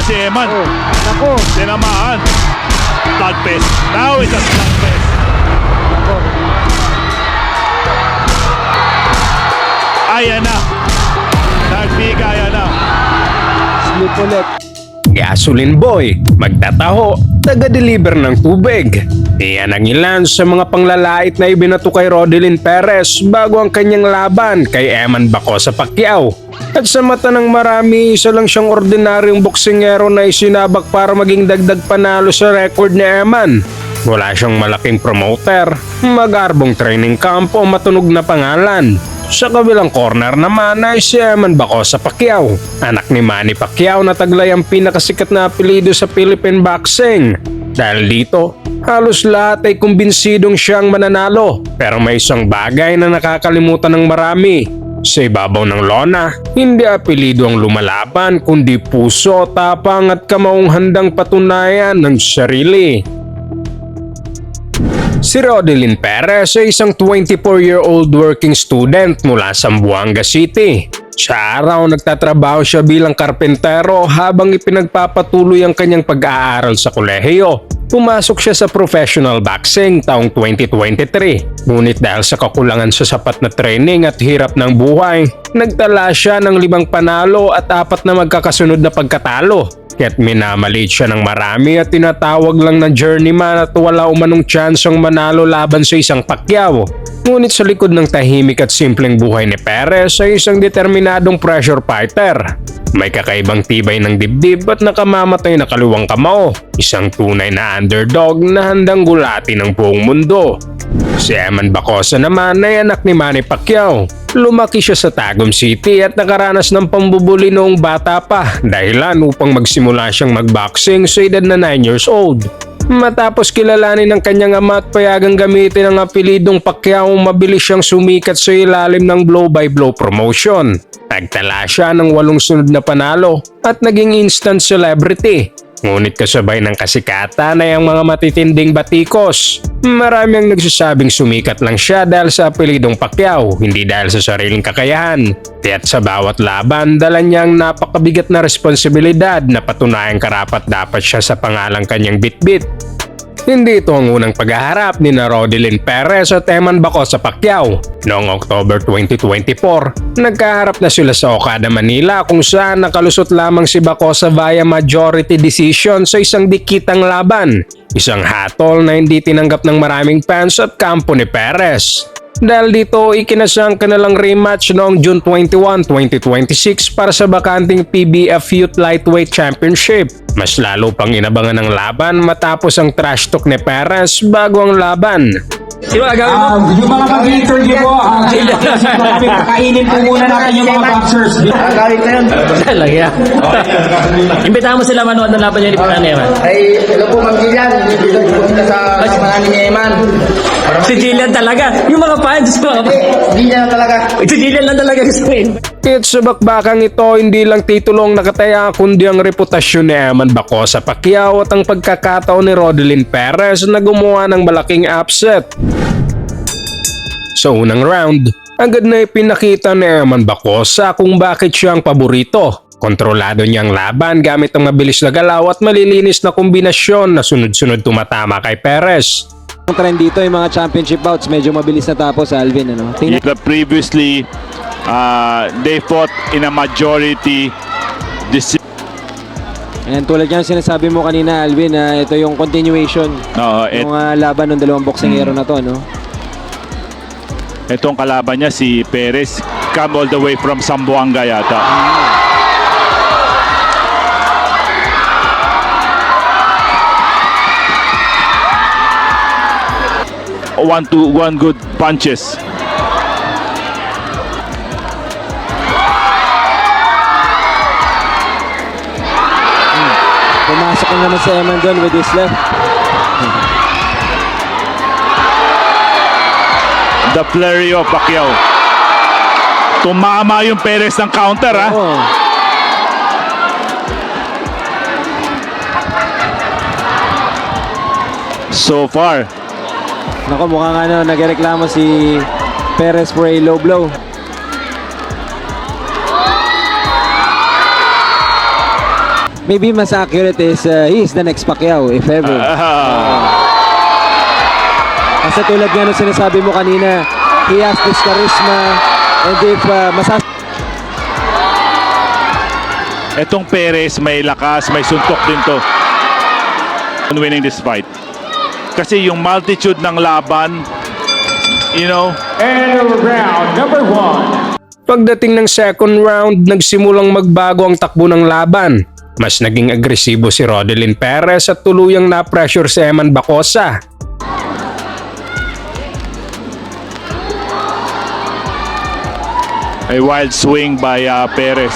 si Eman. Oh, nako. Tinamaan. Slugfest. Now it's a slugfest. Nako. Ayan na. Nagbigay na. Slip ulit. Gasoline boy, magtataho, taga-deliver ng tubig. Iyan ang ilan sa mga panglalait na ibinato kay Rodelyn Perez bago ang kanyang laban kay Eman Bacosa Pacquiao. At sa mata ng marami, isa lang siyang ordinaryong boksingero na isinabak para maging dagdag panalo sa record ni Eman. Wala siyang malaking promoter, magarbong training camp o matunog na pangalan. Sa kabilang corner naman ay si Eman Bacosa Pacquiao, anak ni Manny Pacquiao na taglay ang pinakasikat na apelyido sa Philippine boxing. Dahil dito, halos lahat ay kumbinsidong siyang mananalo. Pero may isang bagay na nakakalimutan ng marami. Sa ibabaw ng lona, hindi apelyido ang lumalaban kundi puso, tapang at kamaong handang patunayan ng sarili. Si Rodelyn Perez ay isang 24-year-old working student mula Zamboanga City. Sa araw, nagtatrabaho siya bilang karpentero habang ipinagpapatuloy ang kanyang pag-aaral sa kolehiyo. Pumasok siya sa professional boxing taong 2023. Ngunit dahil sa kakulangan sa sapat na training at hirap ng buhay, nagtala siya ng 5 panalo at 4 na magkakasunod na pagkatalo. Kaya't minamalit siya ng marami at tinatawag lang na journeyman at wala umanong tsansang manalo laban sa isang Pacquiao. Ngunit sa likod ng tahimik at simpleng buhay ni Perez ay isang determinadong pressure fighter. May kakaibang tibay ng dibdib at nakamamatay na kaliwang kamao. Isang tunay na underdog na handang gulatin ng buong mundo. Si Eman Bacosa naman ay anak ni Manny Pacquiao. Lumaki siya sa Tagum City at nakaranas ng pambubuli noong bata pa, dahilan upang magsimula siyang magboxing sa edad na 9 years old. Matapos kilalanin ng kanyang ama at payagang gamitin ang apelidong Pacquiao, mabilis siyang sumikat sa ilalim ng blow-by-blow promotion. Nagtala siya ng 8 sunod na panalo at naging instant celebrity. Ngunit kasabay ng kasikatan ay ang mga matitinding batikos. Marami ang nagsasabing sumikat lang siya dahil sa apelidong Pacquiao, hindi dahil sa sariling kakayahan. Kaya't sa bawat laban, dala niya ang napakabigat na responsibilidad na patunayang karapat dapat siya sa pangalang kanyang bitbit. Hindi ito ang unang paghaharap ni Rodelyn Perez at Eman Bacosa Pacquiao. Noong October 2024, nagkaharap na sila sa Okada, Manila kung saan nakalusot lamang si Bacosa via majority decision sa isang dikitang laban. Isang hatol na hindi tinanggap ng maraming fans at kampo ni Perez. Dahil dito, ikinasang kanilang rematch noong June 21, 2026 para sa bakanting PBF Youth Lightweight Championship. Mas lalo pang inabangan ng laban matapos ang trash talk ni Perez bago ang laban. Sino agawin mo? Yung mga mag-interview po, kakainin po muna natin yung mga boxers. Agawin na yun. Talaga. Imbitahan mo sila manood ng laban niya ni Panani Eman. Ay, hello po, Ma'am Gillian. Hindi po kita sa kasamahan ni Eman. Si Jillian talaga. Yung mga fans. Hindi niya talaga. Si Jillian lang talaga gusto mo. At sa bakbakang ito, hindi lang titulong nakataya kundi ang reputasyon ni Eman Bacosa Pacquiao at ang pagkakataon ni Rodelyn Perez na gumawa ng malaking upset. Sa unang round, agad na ipinakita ni Eman Bacosa kung bakit siya ang paborito. Kontrolado niya ang laban gamit ang mabilis na galaw at malilinis na kombinasyon na sunod-sunod tumatama kay Perez. Ang trend dito yung mga championship bouts, medyo mabilis na tapos, Alvin. Ano? Tingnan. Previously, they fought in a majority decision. And tulad yan sinasabi mo kanina, Alvin, na ito yung continuation ng laban ng dalawang boksingero na to, no? Itong kalaban niya si Perez, come all the way from Zamboanga yata. One good punches. Pumasok na naman si Eman doon with his left. The flurry of Pacquiao. Tumama yung Perez ng counter, ha? Oh. So far. Nako, mukhang nagreklamo si Perez for a low blow. maybe mas accurate is he is the next Pacquiao, if ever. Kasi tulad nga nung sinasabi mo kanina, he has this charisma, and if Etong Perez may lakas, may suntok din to. Winning this fight. Kasi yung multitude ng laban, you know. And round number 1. Pagdating ng second round, nagsimulang magbago ang takbo ng laban. Mas naging agresibo si Rodelin Perez at tuluyang na-pressure si Eman Bacosa. A wild swing by Perez.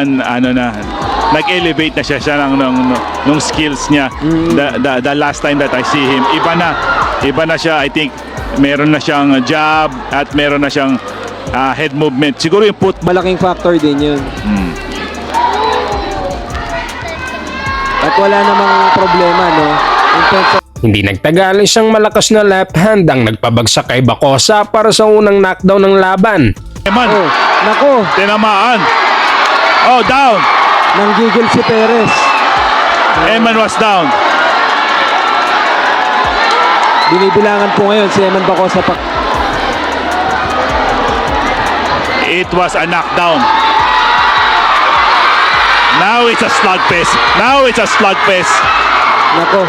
Ano na, nag-elevate na siya ng skills niya. The last time that I see him, iba na siya. I think meron na siyang jab at meron na siyang head movement. Siguro yung malaking factor din yun. At wala namang problema, no? In terms of Hindi nagtagal, isang malakas na left hand ang nagpabagsak kay Bacosa para sa unang knockdown ng laban. Eman, nako, tinamaan. Oh, down. nanggigil si Perez. Eman was down. Binibilangan po ngayon si Eman Bacosa pa. It was a knockdown. Now it's a slugfest. Nako.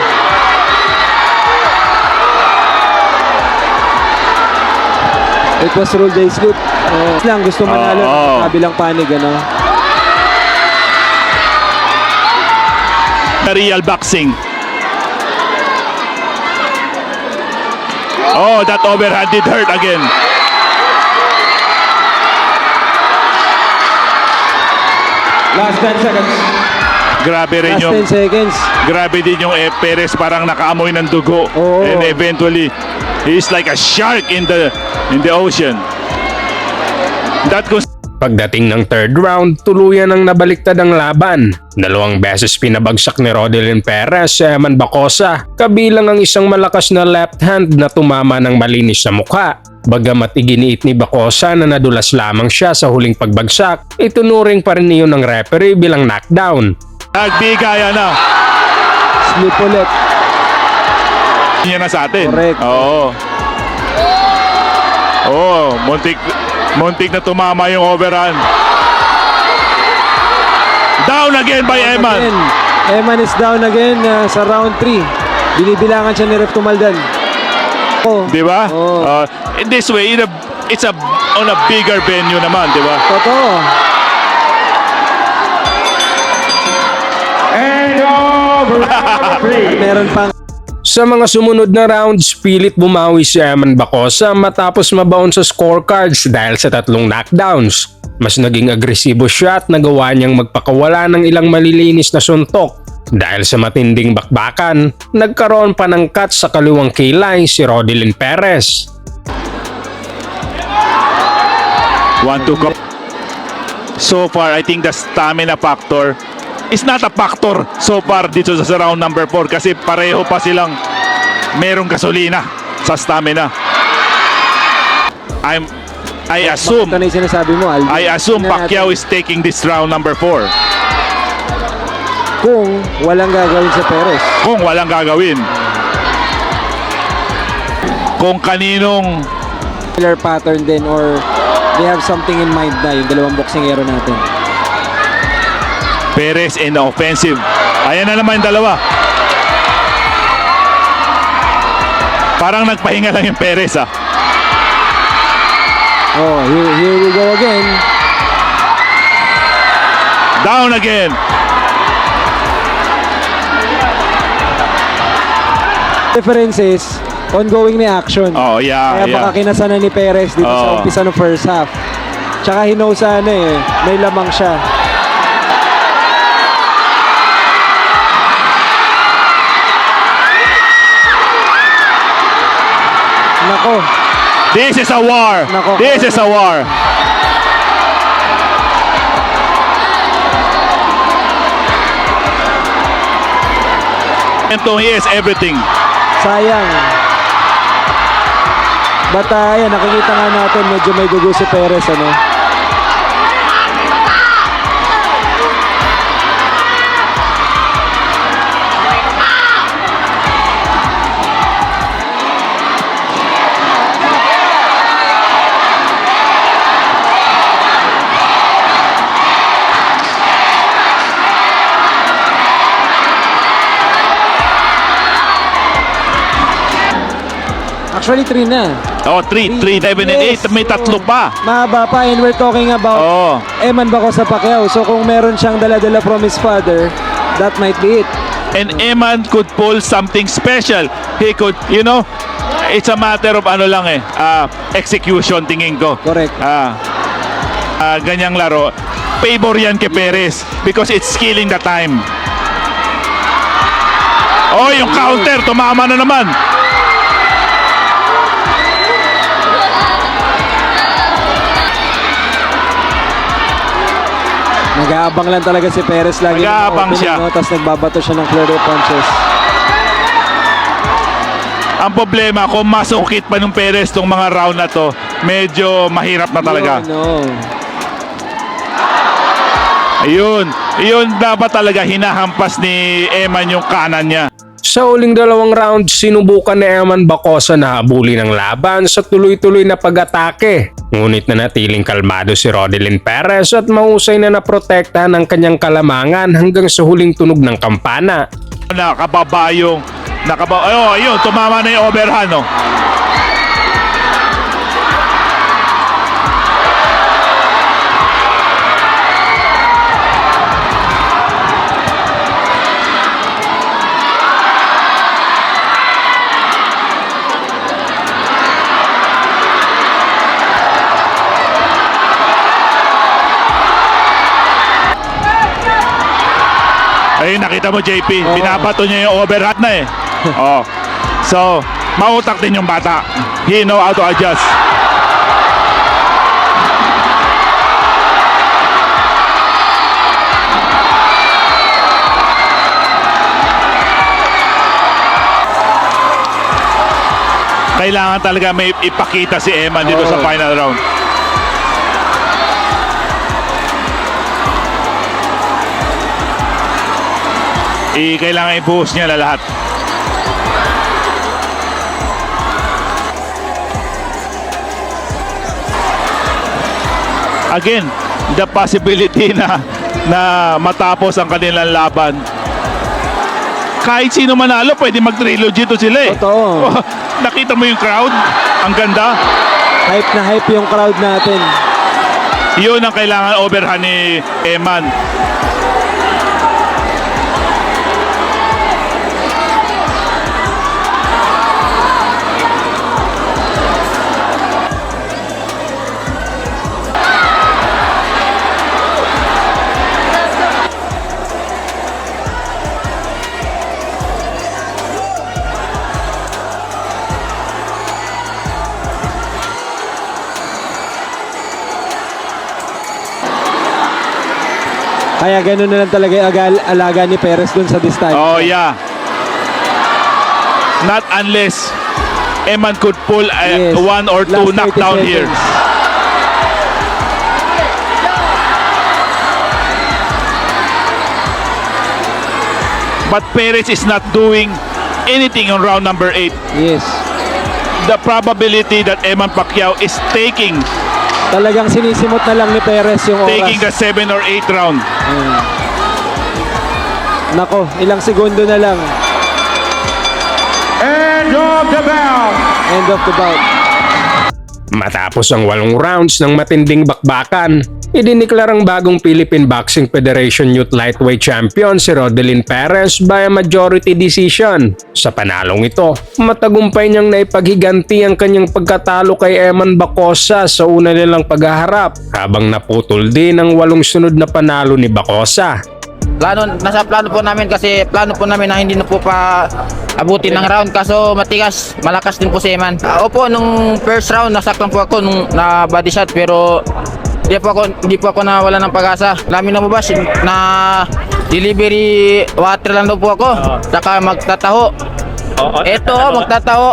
It was ruled a slip. Lang gusto manalo ng kabilang panig, ano? Real boxing. Oh, that overhand did hurt again. Last 10 seconds. Grabe rin Last yung 10 seconds. grabe din yung Perez, parang nakaamoy ng dugo. Oo. And eventually he's like a shark in the ocean. That goes. Pagdating ng third round, tuluyan ang nabaliktad ang laban. 2 beses pinabagsak ni Rodelin Perez si Eman Bacosa, kabilang ang isang malakas na left hand na tumama ng malinis sa mukha. Bagamat iginiit ni Bacosa na nadulas lamang siya sa huling pagbagsak, itunuring pa rin iyon ng referee bilang knockdown. Nagbigaya na. Slip ulit. Yan na sa atin. Correct. Oo. Oh, muntik na tumama yung overhand. Down again by Eman. Eman is down again sa round 3. Binibilangan siya ni Ref Tumaldan. Oh. Di ba? Oh. In this way, it's on a bigger venue naman, di ba? Totoo. And over number 3. Meron pang Sa mga sumunod na rounds, pilit bumawi si Eman Bacosa matapos mabaon sa scorecards dahil sa 3 knockdowns. Mas naging agresibo siya at nagawa niyang magpakawala ng ilang malilinis na suntok. Dahil sa matinding bakbakan, nagkaroon pa ng cut sa kaliwang kilay si Rodelin Perez. 1-2 cup. So far, I think the stamina factor is not a factor so far dito sa round number 4 kasi pareho pa silang merong gasolina sa stamina. I assume ito na yung sinasabi mo, Alvin. I assume Tingnan Pacquiao natin is taking this round number 4 kung walang gagawin sa Perez. kung walang gagawin. Kung kaninong Killer pattern din or they have something in mind na yung dalawang boksingero natin. Perez in the offensive. Ayan na naman yung dalawa. Parang nagpahinga lang yung Perez ah. Oh, here we go again. Down again. Difference is ongoing na action. Oh, yeah, Kaya baka kinasana ni Perez dito sa Oo. umpisa ng first half. Tsaka hinosa may lamang siya. Nako, This is a war. Nako. This is a war. And he is everything. sayang. But ayan, nakikita nga natin medyo may gugo si Perez, ano. Actually, 3 na. Oh, 3, 7, and 8. May tatlo pa. Mahaba pa, and we're talking about Oh. Eman Bacosa Pacquiao. So kung meron siyang dala-dala from his father, that might be it. And Eman could pull something special. He could, it's a matter of execution tingin ko. Correct. Ganyang laro. Favor yan kay Perez because it's killing the time. Oh, yung counter, tumama na naman. Nag-aabang lang talaga si Perez lagi. Nag-aabang siya. Tapos nagbabato siya ng flurry of punches. Ang problema, kung masukit pa ng Perez tong mga round na to, medyo mahirap na talaga. Ayun dapat talaga hinahampas ni Eman yung kanan niya. Sa uling 2 round, sinubukan ni Eman Bacosa na habulin ang laban sa tuloy-tuloy na pag-atake. Ngunit nanatiling kalmado si Rodelyn Perez at mahusay na naprotektahan ang kanyang kalamangan hanggang sa huling tunog ng kampana. Ayun, tumama na yung overhand, no? Ayun, nakita mo, JP, binabato niya yung overhand na eh. Oh. So, mautak din yung bata. He know how to adjust. Kailangan talaga may ipakita si Eman dito sa final round. Kailangan i-boost niya na lahat. Again, the possibility na matapos ang kanilang laban. Kahit sino manalo, pwede mag-trilogy to sila eh. Totoo. Nakita mo yung crowd? Ang ganda. Hype na hype yung crowd natin. Yun ang kailangan overhand ni Eman. Kaya ganun na lang talaga yung alaga ni Perez dun sa distance. Oh yeah. Not unless Eman could pull Yes. 1 or 2 Last 30 knockdown here. seconds. But Perez is not doing anything on round number 8. Yes. The probability that Eman Pacquiao is taking Talagang sinisimot na lang ni Perez yung oras. the 7 or 8 round. Nako, ilang segundo na lang. End of the bout. End of the bout. Matapos ang 8 rounds ng matinding bakbakan, idiniklarang bagong Philippine Boxing Federation Youth Lightweight Champion si Rodelyn Perez by a majority decision. Sa panalong ito, matagumpay niyang naipaghiganti ang kanyang pagkatalo kay Eman Bacosa sa una nilang paghaharap habang naputol din ang 8 sunod na panalo ni Bacosa. Nasa plano po namin kasi plano po namin na hindi na po pa abutin ng round kaso matigas, malakas din po si Eman. Opo, nung first round nasaktan po ako nung na body shot pero hindi po ako nawala ng pag-asa. Lamin na po ba na delivery water lang daw po ako. Saka magtataho. Ito magtataho.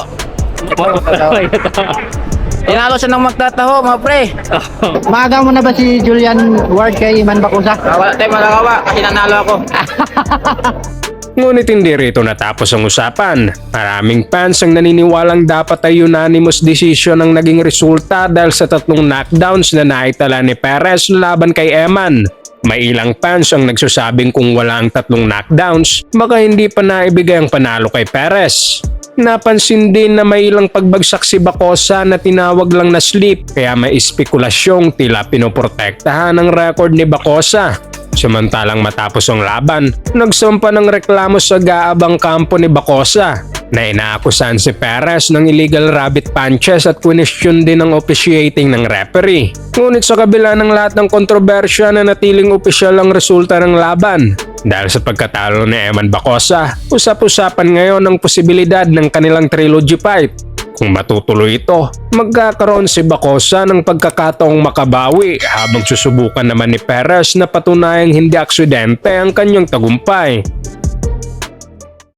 Tinalo siya ng magtataho, mga pre. Maaga mo na ba si Julian Ward kay Iman Bakusa? Wala tayong magagawa kasi nanalo ako. Ngunit hindi rito natapos ang usapan. Maraming fans ang naniniwalang dapat ay unanimous decision ang naging resulta dahil sa 3 knockdowns na naitala ni Perez laban kay Eman. May ilang fans ang nagsasabing kung wala ang 3 knockdowns, baka hindi pa naibigay ang panalo kay Perez. Napansin din na may ilang pagbagsak si Bacosa na tinawag lang na slip, kaya may espekulasyong tila pinoprotektahan ang record ni Bacosa. Samantalang matapos ang laban, nagsampa ng reklamo sa gaabang kampo ni Bacosa na inaakusahan si Perez ng illegal rabbit punches at question din ang officiating ng referee. Ngunit sa kabila ng lahat ng kontrobersya na natiling opisyal ang resulta ng laban. Dahil sa pagkatalo ni Eman Bacosa, usap-usapan ngayon ang posibilidad ng kanilang trilogy fight. Kung matutuloy ito, magkakaroon si Bacosa ng pagkakataong makabawi habang susubukan naman ni Perez na patunayang hindi aksidente ang kanyang tagumpay.